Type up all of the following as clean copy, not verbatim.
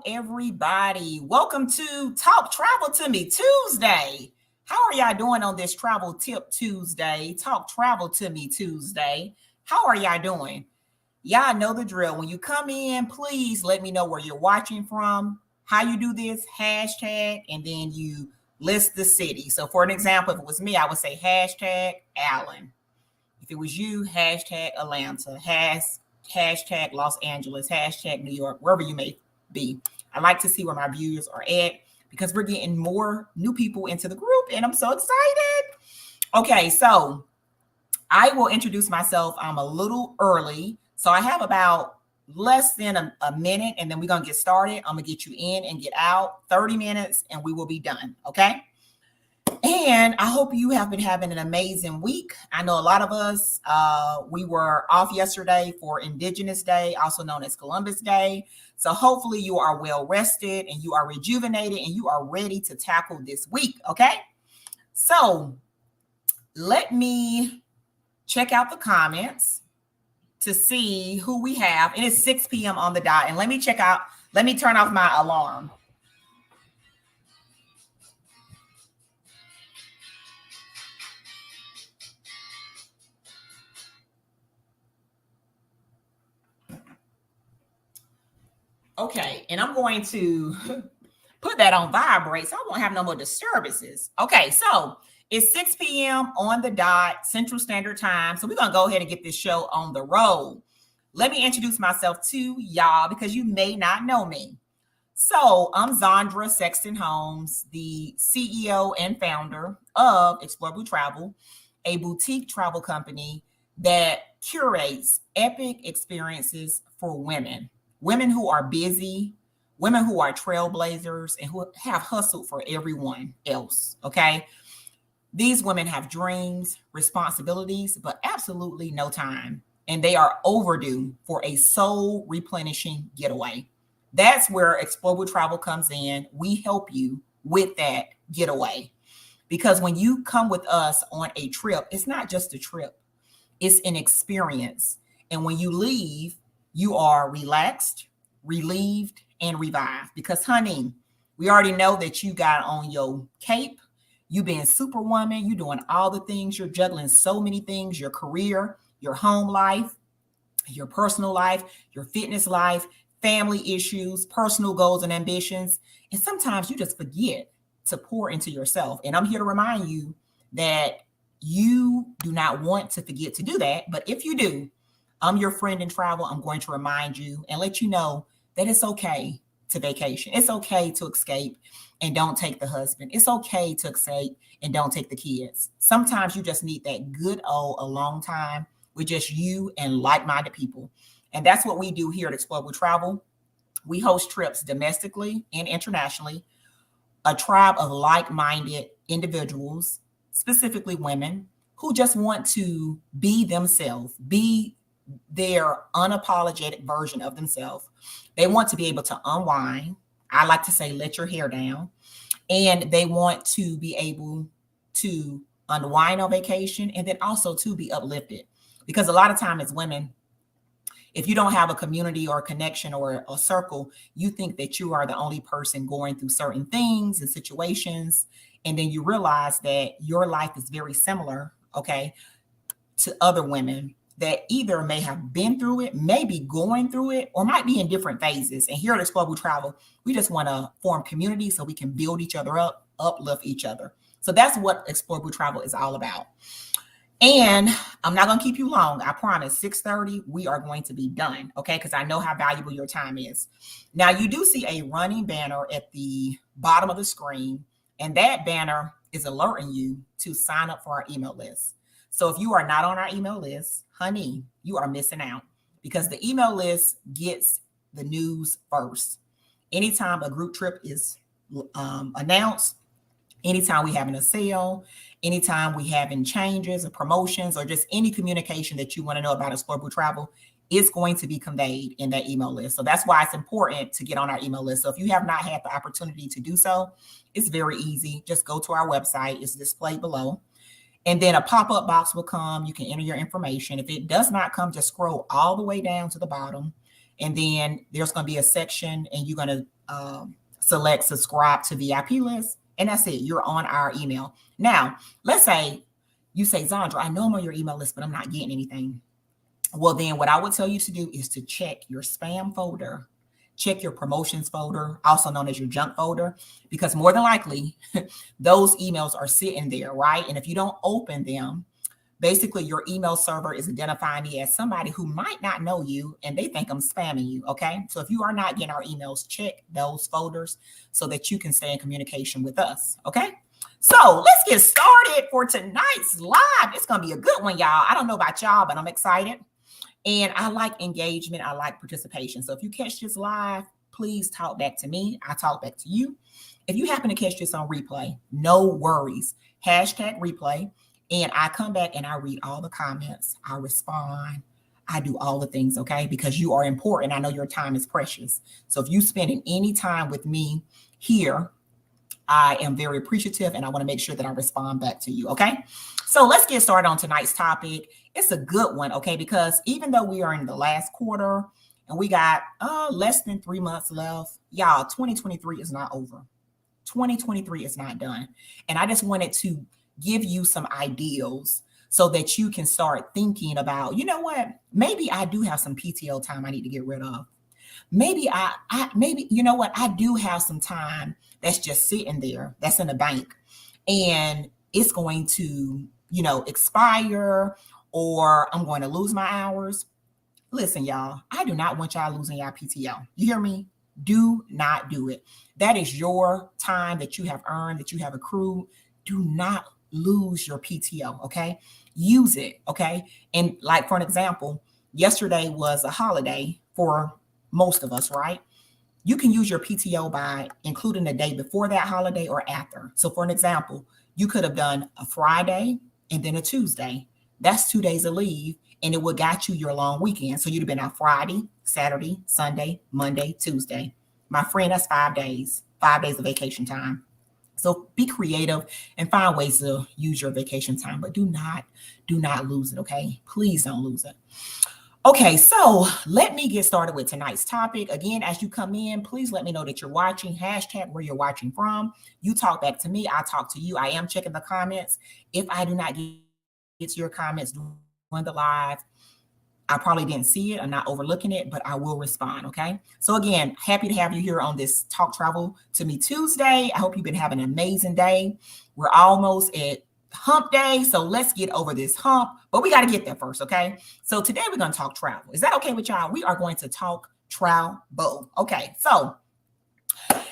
everybody. Welcome to Talk Travel to Me Tuesday. How are y'all doing on this Travel Tip Tuesday? Talk Travel to Me Tuesday. How are y'all doing? Y'all know the drill. When you come in, please let me know where you're watching from. How you do this, hashtag, and then you list the city. So for an example, if it was me, I would say hashtag Allen. If it was you, hashtag Atlanta, hashtag Los Angeles, hashtag New York, wherever you may be. I like to see where my viewers are at because we're getting more new people into the group and I'm so excited. Okay, so I will introduce myself. I'm a little early, so I have about less than a minute and then we're going to get started. I'm going to get you in and get out 30 minutes and we will be done, okay? And I hope you have been having an amazing week. I know a lot of us, we were off yesterday for Indigenous Day, also known as Columbus Day. So hopefully you are well rested and you are rejuvenated and you are ready to tackle this week, okay? So let me check out the comments to see who we have. And it's 6 p.m. on the dot. And let me turn off my alarm. Okay, and I'm going to put that on vibrate so I won't have no more disturbances. Okay, so it's 6 p.m. on the dot, Central Standard Time. So we're going to go ahead and get this show on the road. Let me introduce myself to y'all because you may not know me. So I'm Zandra Sexton Holmes, the CEO and founder of Explore Blue Travel, a boutique travel company that curates epic experiences for women. Women who are busy, women who are trailblazers, and who have hustled for everyone else, okay? These women have dreams, responsibilities, but absolutely no time. And they are overdue for a soul replenishing getaway. That's where Explore Blue Travel comes in. We help you with that getaway. Because when you come with us on a trip, it's not just a trip, it's an experience. And when you leave, you are relaxed, relieved, and revived. Because, honey, we already know that you got on your cape. You being superwoman. You doing all the things. You're juggling so many things. Your career, your home life, your personal life, your fitness life, family issues, personal goals and ambitions. And sometimes you just forget to pour into yourself. And I'm here to remind you that you do not want to forget to do that. But if you do, I'm your friend in travel. I'm going to remind you and let you know that it's okay to vacation. It's okay to escape and don't take the husband. It's okay to escape and don't take the kids. Sometimes you just need that good old alone time with just you and like-minded people. And that's what we do here at Explore Blue Travel. We host trips domestically and internationally, a tribe of like-minded individuals, specifically women, who just want to be themselves, be their unapologetic version of themselves. They want to be able to unwind. I like to say, let your hair down. And they want to be able to unwind on vacation and then also to be uplifted. Because a lot of time as women, if you don't have a community or a connection or a circle, you think that you are the only person going through certain things and situations. And then you realize that your life is very similar, okay, to other women that either may have been through it, may be going through it, or might be in different phases. And here at Explore Blue Travel, we just want to form community so we can build each other up, uplift each other. So that's what Explore Blue Travel is all about. And I'm not going to keep you long. I promise 6:30, we are going to be done, okay? Because I know how valuable your time is. Now, you do see a running banner at the bottom of the screen, and that banner is alerting you to sign up for our email list. So if you are not on our email list, honey, you are missing out because the email list gets the news first. Anytime a group trip is announced, anytime we having a sale, anytime we having changes or promotions or just any communication that you want to know about Explore Blue Travel, it's going to be conveyed in that email list. So that's why it's important to get on our email list. So if you have not had the opportunity to do so, it's very easy. Just go to our website. It's displayed below. And then a pop-up box will come. You can enter your information. If it does not come, just scroll all the way down to the bottom And then there's going to be a section and you're going to select subscribe to VIP list. And that's it. You're on our email. Now, let's say you say, Zandra, I know I'm on your email list, but I'm not getting anything. Well, then what I would tell you to do is to check your spam folder, check your promotions folder, also known as your junk folder, because more than likely those emails are sitting there, right? And if you don't open them, basically your email server is identifying me as somebody who might not know you and they think I'm spamming you. Okay. So if you are not getting our emails, check those folders so that you can stay in communication with us. Okay. So let's get started for tonight's live. It's going to be a good one, y'all. I don't know about y'all, but I'm excited. And I like engagement. I like participation. So if you catch this live, please talk back to me. I talk back to you. If you happen to catch this on replay, no worries. Hashtag replay. And I come back and I read all the comments. I respond. I do all the things, okay? Because you are important. I know your time is precious. So if you spending any time with me here, I am very appreciative and I want to make sure that I respond back to you, okay? So let's get started on tonight's topic. It's a good one, okay? Because even though we are in the last quarter and we got less than 3 months left, y'all, 2023 is not over. 2023 is not done. And I just wanted to give you some ideals so that you can start thinking about, you know what, maybe I do have some PTO time I need to get rid of. Maybe maybe, you know what, I do have some time that's just sitting there, that's in the bank, and it's going to, you know, expire, or I'm going to lose my hours. Listen, y'all, I do not want y'all losing y'all PTO. You hear me? Do not do it. That is your time that you have earned, that you have accrued. Do not lose your PTO, okay? Use it, okay? And like, for an example, yesterday was a holiday for most of us, right? You can use your PTO by including the day before that holiday or after. So for an example, you could have done a Friday and then a Tuesday. That's 2 days of leave, and it would got you your long weekend. So you'd have been out Friday, Saturday, Sunday, Monday, Tuesday. My friend, that's 5 days, 5 days of vacation time. So be creative and find ways to use your vacation time, but do not lose it, okay? Please don't lose it. Okay, so let me get started with tonight's topic. Again, as you come in, please let me know that you're watching. Hashtag where you're watching from. You talk back to me, I talk to you. I am checking the comments. If I do not get to your comments during the live, I probably didn't see it. I'm not overlooking it, but I will respond, okay? So again, happy to have you here on this Talk Travel to Me Tuesday. I hope you've been having an amazing day. We're almost at hump day, so let's get over this hump, but we got to get there first, okay? So today we're going to talk travel. Is that okay with y'all? We are going to talk travel. Okay, so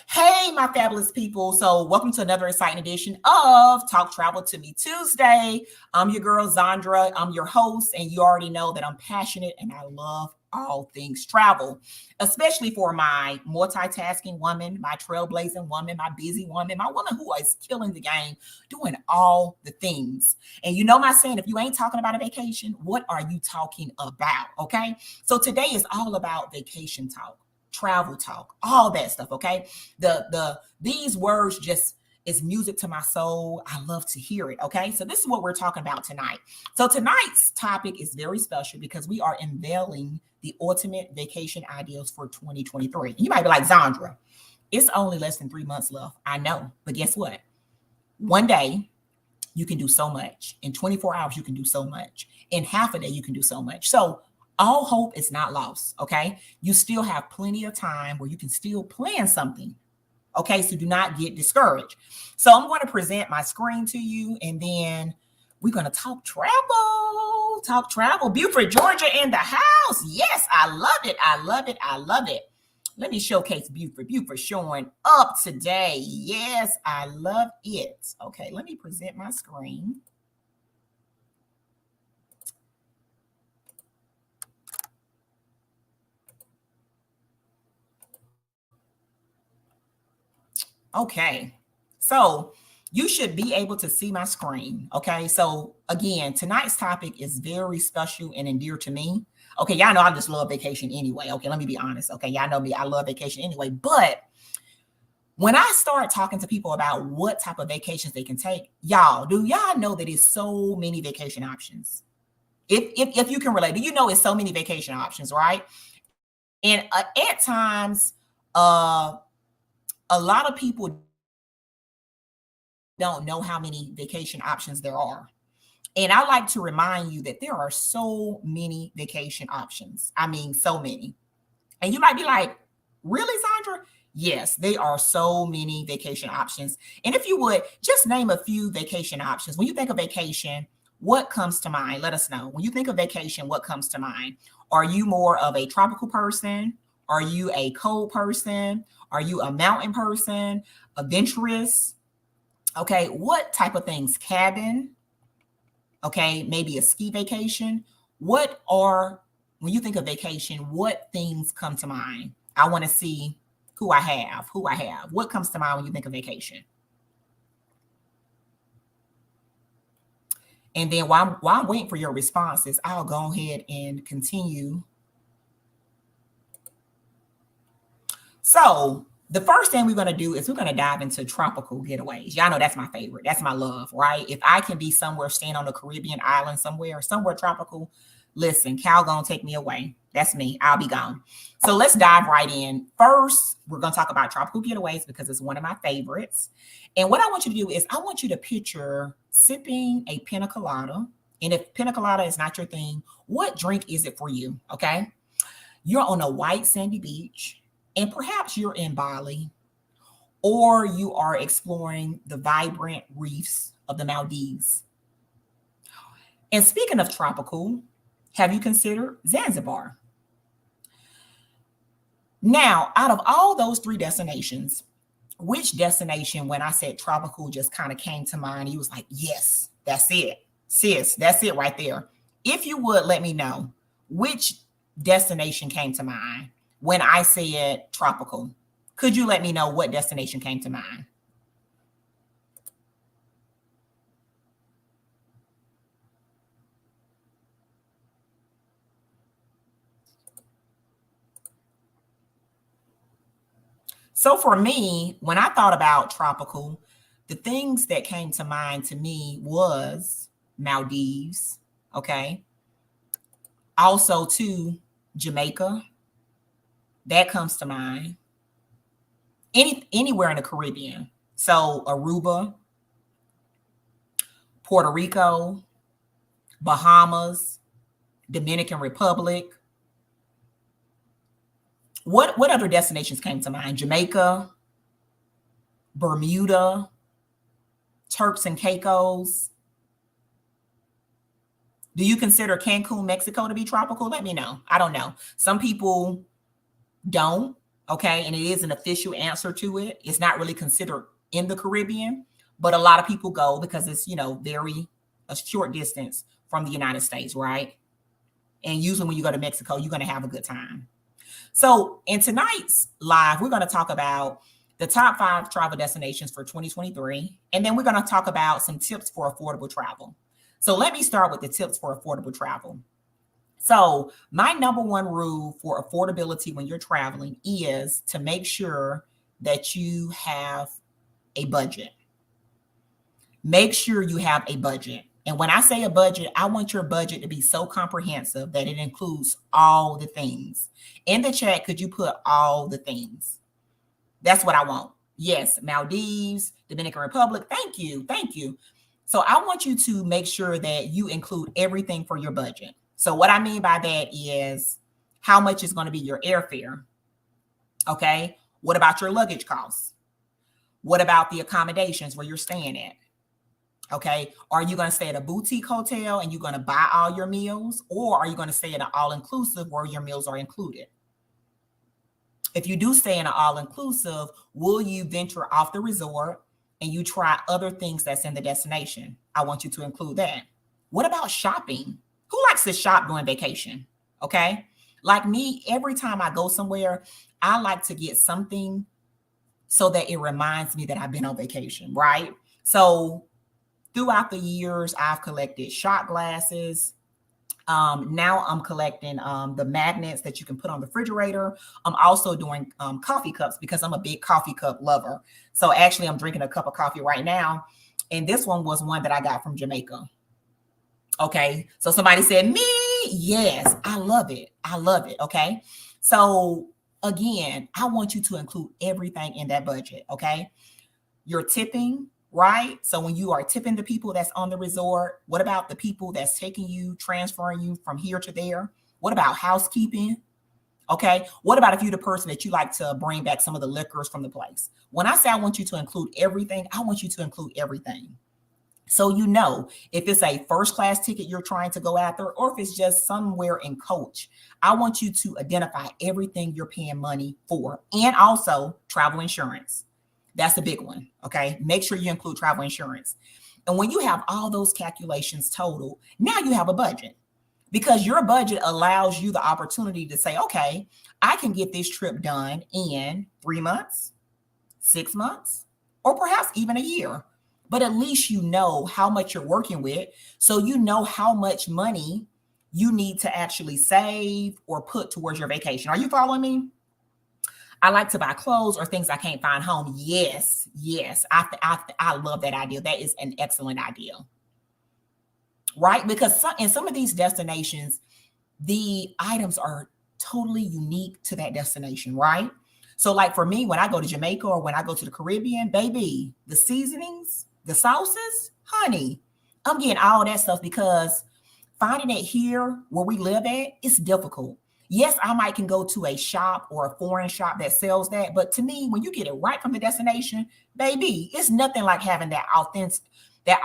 hey, my fabulous people. So welcome to another exciting edition of Talk Travel to Me Tuesday. I'm your girl, Zandra. I'm your host, and you already know that I'm passionate and I love all things travel, especially for my multitasking woman, my trailblazing woman, my busy woman, my woman who is killing the game, doing all the things. And you know my saying, if you ain't talking about a vacation, what are you talking about? Okay. So today is all about vacation talk, travel talk, all that stuff. Okay. These words just is music to my soul. I love to hear it. Okay. So this is what we're talking about tonight. So tonight's topic is very special because we are unveiling the ultimate vacation ideals for 2023. You might be like, Zandra, it's only less than 3 months left. I know, but guess what? One day you can do so much. In 24 hours, you can do so much. In half a day, you can do so much. So all hope is not lost. Okay. You still have plenty of time where you can still plan something. Okay. So do not get discouraged. So I'm going to present my screen to you, and then we're going to talk travel. Beaufort, Georgia in the house. Yes, I love it. Let me showcase Beaufort. Beaufort showing up today. Yes, I love it. Okay, let me present my screen. Okay, so you should be able to see my screen. Okay, so again, tonight's topic is very special and endear to me. Okay, y'all know I just love vacation anyway. Okay, let me be honest. Okay, y'all know me, I love vacation anyway. But when I start talking to people about what type of vacations they can take, do y'all know that it's so many vacation options? If you can relate, do you know it's so many vacation options, right? And at times, a lot of people don't know how many vacation options there are. And I like to remind you that there are so many vacation options. I mean, so many. And you might be like, really, Sandra? Yes, there are so many vacation options. And if you would just name a few vacation options. When you think of vacation, what comes to mind? Let us know. When you think of vacation, what comes to mind? Are you more of a tropical person? Are you a cold person? Are you a mountain person? Adventurous? Okay, what type of things? Cabin? Okay, maybe a ski vacation. What are, when you think of vacation, what things come to mind? I want to see who I have. What comes to mind when you think of vacation? And then while I'm waiting for your responses, I'll go ahead and continue. So the first thing we're going to do is we're going to dive into tropical getaways. Y'all know that's my favorite. That's my love, right? If I can be somewhere, staying on a Caribbean island somewhere tropical, listen, Cal gonna take me away. That's me. I'll be gone. So let's dive right in. First, we're going to talk about tropical getaways because it's one of my favorites. And what I want you to do is I want you to picture sipping a pina colada. And if pina colada is not your thing, what drink is it for you? Okay. You're on a white sandy beach, and perhaps you're in Bali, or you are exploring the vibrant reefs of the Maldives. And speaking of tropical, have you considered Zanzibar? Now, out of all those three destinations, which destination, when I said tropical, just kind of came to mind? You was like, yes, that's it. Sis, that's it right there. If you would let me know which destination came to mind when I said tropical, could you let me know what destination came to mind? So for me, when I thought about tropical, the things that came to mind to me was Maldives, okay? Also to Jamaica, that comes to mind. Anywhere in the Caribbean. So Aruba, Puerto Rico, Bahamas, Dominican Republic. What other destinations came to mind? Jamaica, Bermuda, Turks and Caicos. Do you consider Cancun, Mexico to be tropical? Let me know. I don't know. Some people don't, okay? And it is an official answer to it. It's not really considered in the Caribbean, but a lot of people go because it's, very a short distance from the United States, right? And usually when you go to Mexico, you're going to have a good time. So in tonight's live, we're going to talk about the top 5 travel destinations for 2023. And then we're going to talk about some tips for affordable travel. So let me start with the tips for affordable travel. So my number one rule for affordability when you're traveling is to make sure that you have a budget. Make sure you have a budget. And when I say a budget, I want your budget to be so comprehensive that it includes all the things. In the chat, could you put all the things? That's what I want. Yes, Maldives, Dominican Republic. Thank you. Thank you. So I want you to make sure that you include everything for your budget. So what I mean by that is how much is going to be your airfare? Okay. What about your luggage costs? What about the accommodations where you're staying at? Okay. Are you going to stay at a boutique hotel and you're going to buy all your meals? Or are you going to stay at an all-inclusive where your meals are included? If you do stay in an all-inclusive, will you venture off the resort and you try other things that's in the destination? I want you to include that. What about shopping? Who likes to shop during vacation? Okay. Like me, every time I go somewhere, I like to get something so that it reminds me that I've been on vacation, right? So throughout the years, I've collected shot glasses. Now I'm collecting the magnets that you can put on the refrigerator. I'm also doing coffee cups because I'm a big coffee cup lover. So actually, I'm drinking a cup of coffee right now. And this one was one that I got from Jamaica. Okay. So somebody said, me, yes, I love it. I love it. Okay. So again, I want you to include everything in that budget, okay? Your tipping, right? So when you are tipping the people that's on the resort, what about the people that's taking you, transferring you from here to there? What about housekeeping? Okay. What about if you're the person that you like to bring back some of the liquors from the place? When I say I want you to include everything, I want you to include everything. So you know if it's a first class ticket you're trying to go after, or if it's just somewhere in coach, I want you to identify everything you're paying money for, and also travel insurance. That's a big one. Okay. Make sure you include travel insurance. And when you have all those calculations total, now you have a budget, because your budget allows you the opportunity to say, okay, I can get this trip done in 3 months, 6 months, or perhaps even a year. But at least you know how much you're working with. So you know how much money you need to actually save or put towards your vacation. Are you following me? I like to buy clothes or things I can't find home. Yes, yes. I love that idea. That is an excellent idea, right? Because in some of these destinations, the items are totally unique to that destination, right? So, like for me, when I go to Jamaica or when I go to the Caribbean, baby, the seasonings, the sauces, honey, I'm getting all that stuff, because finding it here where we live at, it's difficult. Yes, I might can go to a shop or a foreign shop that sells that, but to me, when you get it right from the destination, baby, it's nothing like having that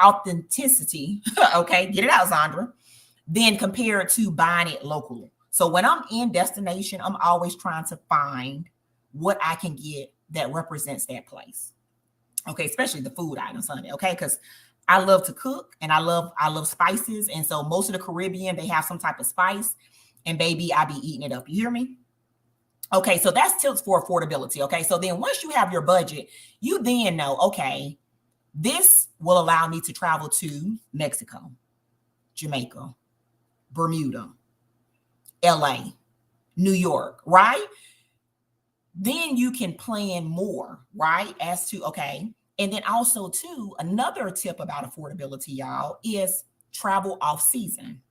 authenticity. Okay, get it out, Zandra. Then compared to buying it locally. So when I'm in destination, I'm always trying to find what I can get that represents that place. Okay, especially the food items, honey. Okay, because I love to cook and I love spices. And so most of the Caribbean, they have some type of spice. And baby, I be eating it up. You hear me? Okay, so that's tips for affordability. Okay, so then once you have your budget, you then know, okay, this will allow me to travel to Mexico, Jamaica, Bermuda, LA, New York, right? Then you can plan more, right? As to, okay. And then also, too, another tip about affordability, y'all, is travel off season.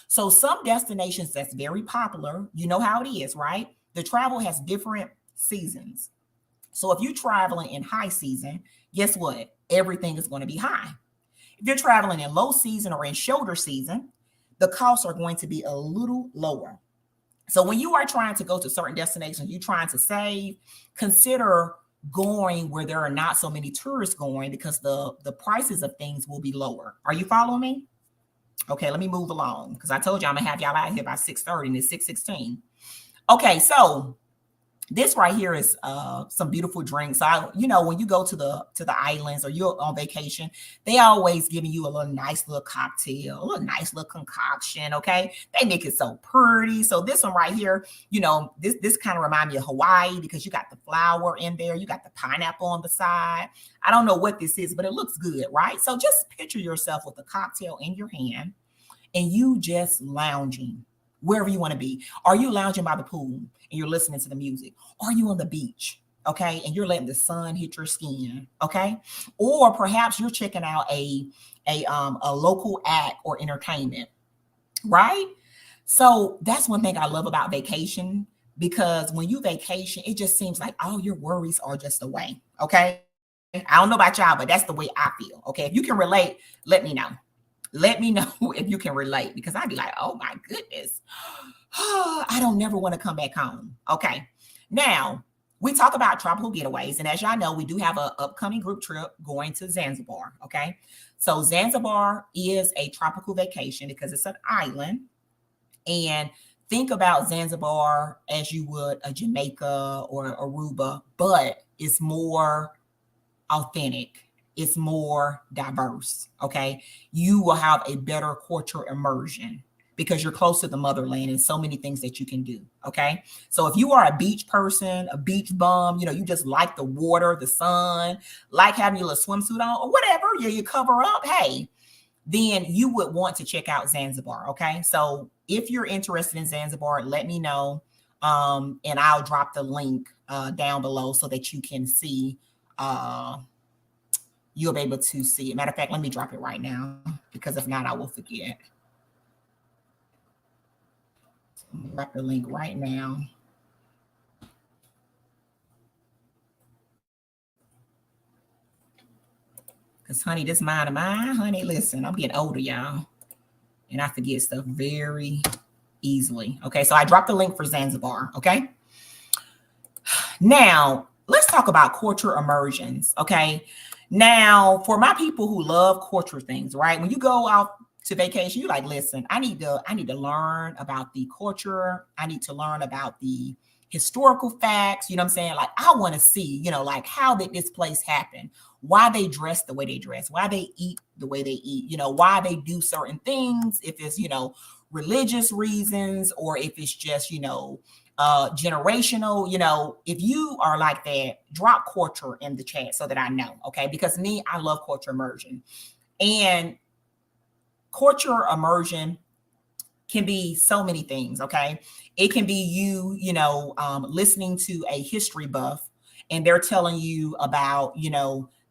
So some destinations that's very popular, you know how it is, right? The travel has different seasons. So if you're traveling in high season, guess what? Everything is going to be high. If you're traveling in low season or in shoulder season, the costs are going to be a little lower. So when you are trying to go to certain destinations, you're trying to save, consider going where there are not so many tourists going, because the prices of things will be lower. Are you following me? Okay, let me move along, because I told you I'm gonna have y'all out here by 6:30 and it's 6:16. Okay, so this right here is some beautiful drinks. When you go to the islands or you're on vacation, they always giving you a little nice little cocktail, a little nice little concoction. Okay, they make it so pretty. So this one right here, this kind of remind me of Hawaii, because you got the flower in there, you got the pineapple on the side. I don't know what this is, but it looks good, right? So just picture yourself with a cocktail in your hand and you just lounging wherever you want to be. Are you lounging by the pool and you're listening to the music? Are you on the beach? Okay, and you're letting the sun hit your skin. Okay, or perhaps you're checking out a local act or entertainment, right? So that's one thing I love about vacation, because when you vacation, it just seems like all your worries are just away. Okay, I don't know about y'all, but that's the way I feel. Okay, if you can relate, let me know. Let me know if you can relate, because I'd be like, oh my goodness, I don't never want to come back home. Okay. Now, we talk about tropical getaways. And as y'all know, we do have an upcoming group trip going to Zanzibar. Okay. So Zanzibar is a tropical vacation because it's an island. And think about Zanzibar as you would a Jamaica or Aruba, but it's more authentic. It's more diverse. Okay. You will have a better culture immersion because you're close to the motherland and so many things that you can do. Okay. So if you are a beach person, a beach bum, you just like the water, the sun, like having your little swimsuit on or whatever, you cover up. Hey, then you would want to check out Zanzibar. Okay. So if you're interested in Zanzibar, let me know. And I'll drop the link down below so that you can see, you'll be able to see it. Matter of fact, let me drop it right now, because if not, I will forget. So I'm gonna drop the link right now. Because, honey, this mind of mine, honey, listen, I'm getting older, y'all. And I forget stuff very easily. Okay, so I dropped the link for Zanzibar. Okay. Now, let's talk about culture immersions. Okay. Now, for my people who love culture things, right? When you go out to vacation, you like, listen, I need to learn about the culture. I need to learn about the historical facts. You know what I'm saying? Like, I want to see, like, how did this place happen? Why they dress the way they dress, why they eat the way they eat, why they do certain things, if it's, religious reasons, or if it's just, generational. If you are like that, drop culture in the chat so that I know. Okay. Because me, I love culture immersion. And culture immersion can be so many things. Okay. It can be you, listening to a history buff, and they're telling you about,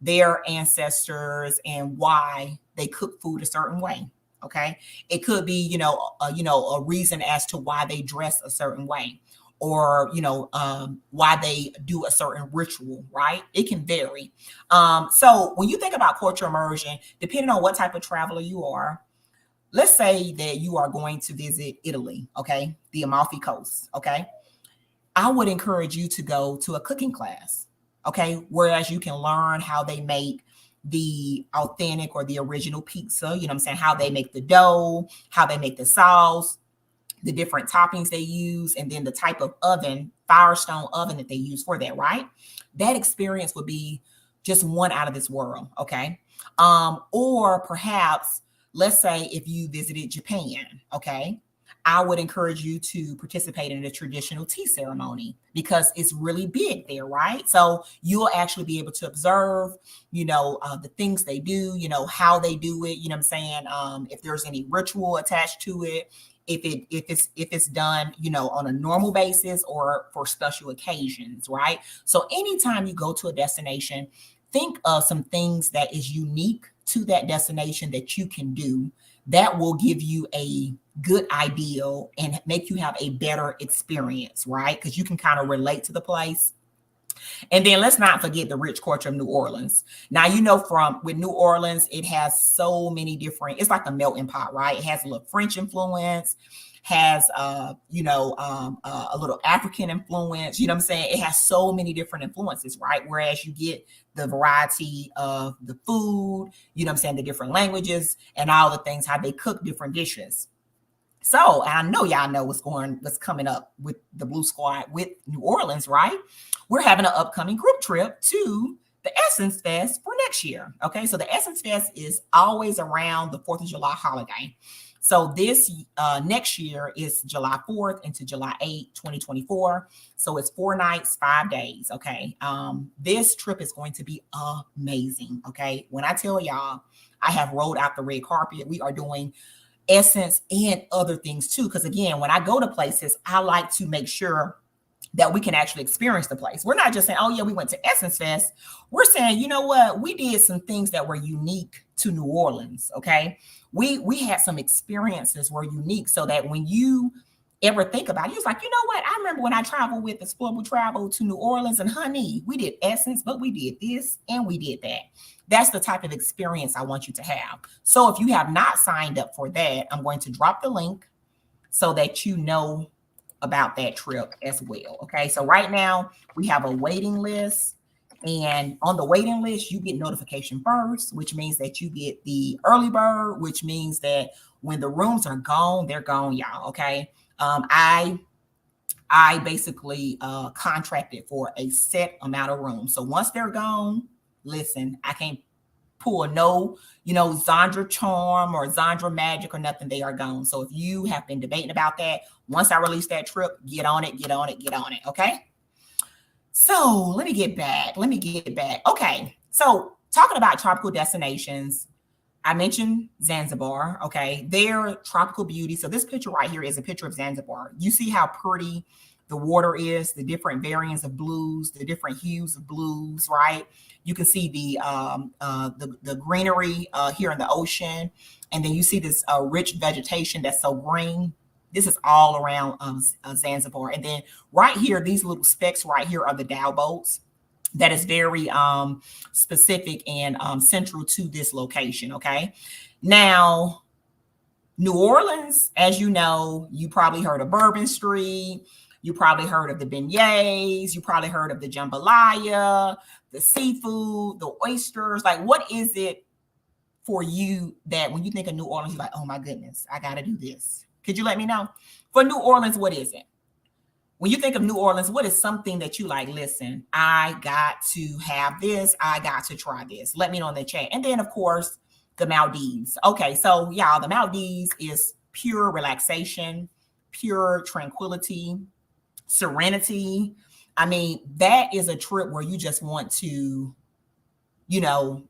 their ancestors and why they cook food a certain way. Okay. It could be, a reason as to why they dress a certain way, or, why they do a certain ritual, right? It can vary. So when you think about culture immersion, depending on what type of traveler you are, let's say that you are going to visit Italy, okay, the Amalfi Coast, okay. I would encourage you to go to a cooking class, okay, whereas you can learn how they make the authentic or the original pizza, you know what I'm saying, how they make the dough, how they make the sauce, the different toppings they use, and then the type of oven, Firestone oven that they use for that, right? That experience would be just one out of this world, okay? Or perhaps, let's say if you visited Japan, okay, I would encourage you to participate in a traditional tea ceremony, because it's really big there, right? So you'll actually be able to observe, the things they do, how they do it, you know what I'm saying? If there's any ritual attached to it, if it's done, on a normal basis or for special occasions, right? So anytime you go to a destination, think of some things that is unique to that destination that you can do that will give you a good idea and make you have a better experience, right? Because you can kind of relate to the place. And then let's not forget the rich culture of New Orleans. Now, with New Orleans, it has so many different, it's like a melting pot, right? It has a little French influence, has, a little African influence, you know what I'm saying? It has so many different influences, right? Whereas you get the variety of the food, you know what I'm saying? The different languages and all the things, how they cook different dishes. So I know y'all know what's coming up with the Blue Squad with New Orleans, right? We're having an upcoming group trip to the Essence Fest for next year. Okay, so the Essence Fest is always around the 4th of July holiday. So this next year is July 4th into July 8th, 2024. So it's 4 nights, 5 days. Okay. This trip is going to be amazing. Okay. When I tell y'all, I have rolled out the red carpet. We are doing Essence and other things too. Because again, when I go to places, I like to make sure that we can actually experience the place. We're not just saying, oh yeah, we went to Essence Fest. We're saying, you know what? We did some things that were unique to New Orleans. Okay. We had some experiences were unique, so that when you ever think about it, you're like, you know what? I remember when I traveled with Explorable Travel to New Orleans, and honey, we did Essence, but we did this and we did that. That's the type of experience I want you to have. So if you have not signed up for that, I'm going to drop the link so that you know about that trip as well. Okay. So right now we have a waiting list, and on the waiting list, you get notification first, which means that you get the early bird, which means that when the rooms are gone, they're gone, y'all. Okay. I basically contracted for a set amount of rooms. So once they're gone, listen, I can't pull no, Zandra charm or Zandra magic or nothing. They are gone. So if you have been debating about that, once I release that trip, get on it. Okay. So let me get back. Okay. So talking about tropical destinations, I mentioned Zanzibar. Okay. Their tropical beauty. So this picture right here is a picture of Zanzibar. You see how pretty the water is, the different variants of blues, the different hues of blues, right? You can see the greenery here in the ocean. And then you see this rich vegetation that's so green. This is all around Zanzibar. And then right here, these little specks right here are the dhow boats. that is very specific and central to this location. Okay. Now, New Orleans, as you know, you probably heard of Bourbon Street. You probably heard of the beignets. You probably heard of the jambalaya, the seafood, the oysters. Like, what is it for you that when you think of New Orleans, you're like, oh my goodness, I got to do this? Could you let me know? For New Orleans, what is it? When you think of New Orleans, what is something that you like? Listen, I got to have this. I got to try this. Let me know in the chat. And then, of course, the Maldives. Okay, so y'all, the Maldives is pure relaxation, pure tranquility, serenity. I mean, that is a trip where you just want to, you know,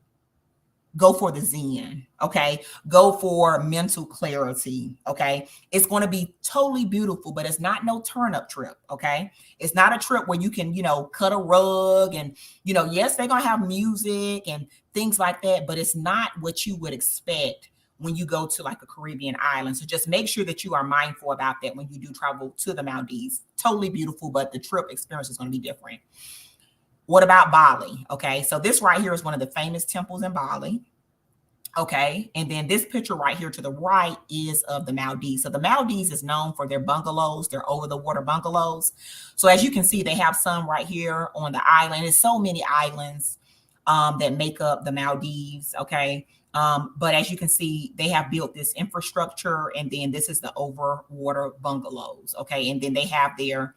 go for the zen. Okay, go for mental clarity. Okay, it's going to be totally beautiful, but it's not no turn up trip. Okay, it's not a trip where you can, cut a rug and, yes, they're going to have music and things like that, but it's not what you would expect when you go to like a Caribbean island. So just make sure that you are mindful about that when you do travel to the Maldives. Totally beautiful, but the trip experience is going to be different. What about Bali? Okay, so this right here is one of the famous temples in Bali. Okay, and then this picture right here to the right is of the Maldives. So the Maldives is known for their bungalows, their over the water bungalows. So as you can see, they have some right here on the island. There's so many islands that make up the Maldives. Okay, but as you can see, they have built this infrastructure, and then this is the over water bungalows. Okay, and then they have their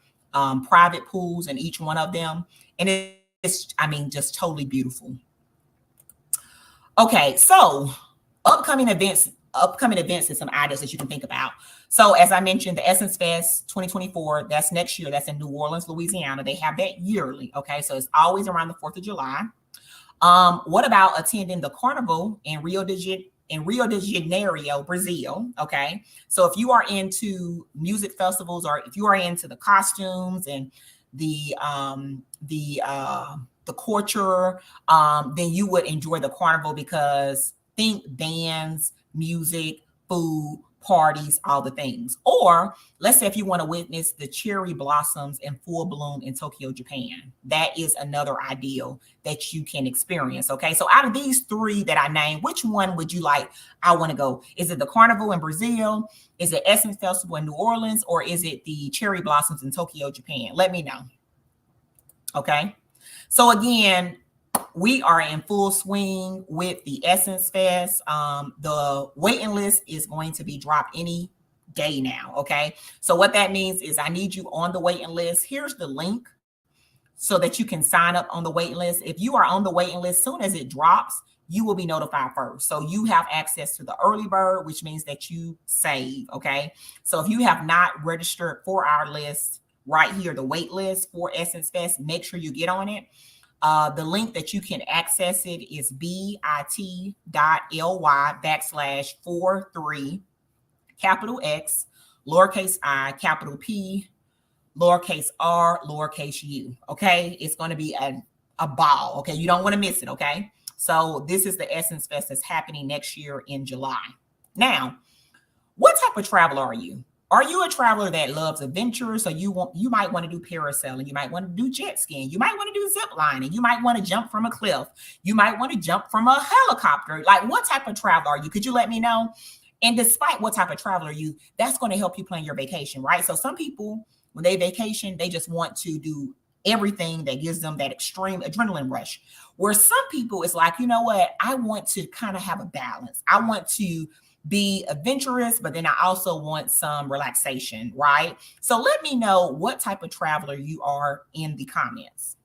private pools in each one of them, and it's, I mean, just totally beautiful. Okay, so upcoming events and some items that you can think about. So as I mentioned, the Essence Fest 2024, that's next year. That's in New Orleans, Louisiana. They have that yearly. Okay, so it's always around the 4th of July. What about attending the Carnival in Rio de Janeiro, Brazil? Okay, so if you are into music festivals, or if you are into the costumes and the culture, then you would enjoy the Carnival, because think bands, music, food, parties, all the things. Or let's say if you want to witness the cherry blossoms in full bloom in Tokyo, Japan, that is another ideal that you can experience. Okay, so out of these three that I named, which one would you like? I want to go. Is it the Carnival in Brazil? Is it Essence Festival in New Orleans? Or is it the cherry blossoms in Tokyo, Japan? Let me know. Okay, so again, we are in full swing with the Essence Fest. The waiting list is going to be dropped any day now. Okay, so what that means is I need you on the waiting list. Here's the link so that you can sign up on the waiting list. If you are on the waiting list, soon as it drops, you will be notified first. So you have access to the early bird, which means that you save. Okay, so if you have not registered for our list right here, the wait list for Essence Fest, make sure you get on it. The link that you can access it is bit.ly/43 capital X, lowercase I, capital P, lowercase r, lowercase u. Okay, it's going to be a ball. Okay, you don't want to miss it. Okay, so this is the Essence Fest that's happening next year in July. Now, what type of traveler are you? Are you a traveler that loves adventure? So you might want to do parasailing, you might want to do jet skiing, you might want to do zip lining, you might want to jump from a cliff, you might want to jump from a helicopter. Like, what type of traveler are you? Could you let me know? And despite what type of traveler are you, that's going to help you plan your vacation, right? So some people, when they vacation, they just want to do everything that gives them that extreme adrenaline rush. Where some people, it's like, you know what? I want to kind of have a balance. I want to be adventurous, but then I also want some relaxation, right? So let me know what type of traveler you are in the comments.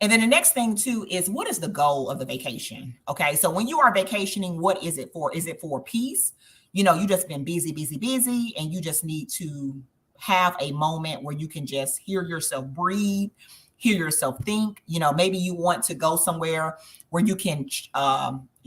And then the next thing too is, what is the goal of the vacation? Okay, so when you are vacationing, what is it for? Is it for peace? You just been busy, and you just need to have a moment where you can just hear yourself breathe, hear yourself think. Maybe you want to go somewhere where you can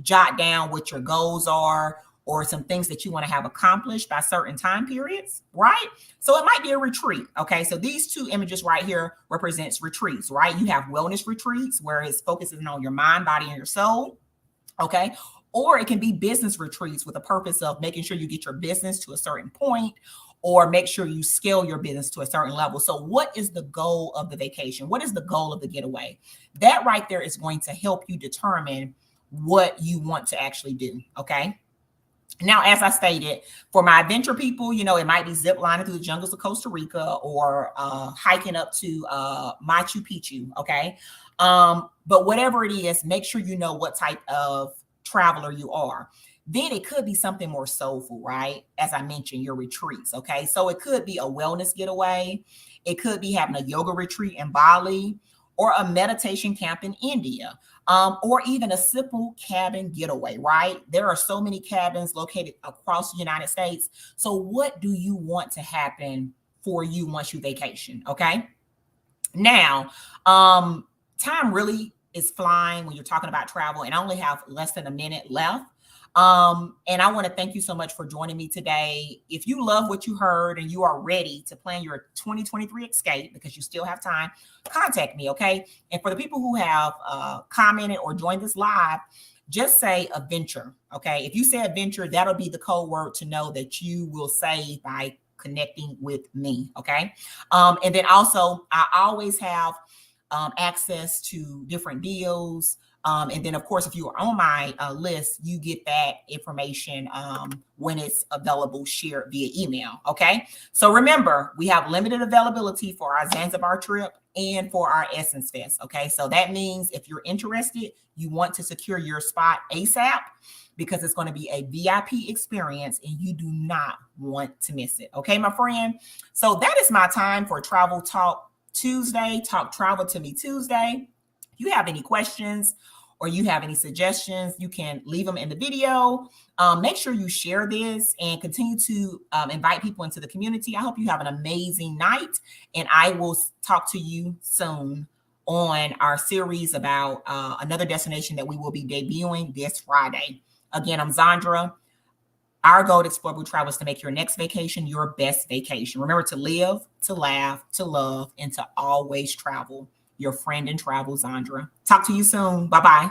jot down what your goals are, or some things that you want to have accomplished by certain time periods, right? So it might be a retreat. Okay, so these two images right here represents retreats, right? You have wellness retreats where it's focusing on your mind, body, and your soul. Okay, or it can be business retreats with the purpose of making sure you get your business to a certain point, or make sure you scale your business to a certain level. So what is the goal of the vacation? What is the goal of the getaway? That right there is going to help you determine what you want to actually do. Okay. Now, as I stated, for my adventure people, it might be zip lining through the jungles of Costa Rica or hiking up to Machu Picchu. Okay. But whatever it is, make sure you know what type of traveler you are. Then it could be something more soulful, right? As I mentioned, your retreats. Okay. So it could be a wellness getaway. It could be having a yoga retreat in Bali or a meditation camp in India. Or even a simple cabin getaway, right? There are so many cabins located across the United States. So what do you want to happen for you once you vacation? Okay. Now, time really is flying when you're talking about travel, and I only have less than a minute left. And I want to thank you so much for joining me today. If you love what you heard and you are ready to plan your 2023 escape, because you still have time, contact me, okay? And for the people who have commented or joined this live, just say adventure, okay? If you say adventure, that'll be the code word to know that you will save by connecting with me, okay? And then also, I always have access to different deals. And then, of course, if you are on my list, you get that information when it's available, shared via email. Okay. So remember, we have limited availability for our Zanzibar trip and for our Essence Fest. Okay. So that means if you're interested, you want to secure your spot ASAP, because it's going to be a VIP experience and you do not want to miss it. Okay, my friend. So that is my time for Travel Talk Tuesday, Talk Travel to Me Tuesday. If you have any questions or you have any suggestions, you can leave them in the video. Make sure you share this and continue to invite people into the community. I hope you have an amazing night, and I will talk to you soon on our series about another destination that we will be debuting this Friday. Again, I'm Zandra. Our goal at Explore Blue Travel is to make your next vacation your best vacation. Remember to live, to laugh, to love, and to always travel. Your friend in travel, Zandra. Talk to you soon. Bye-bye.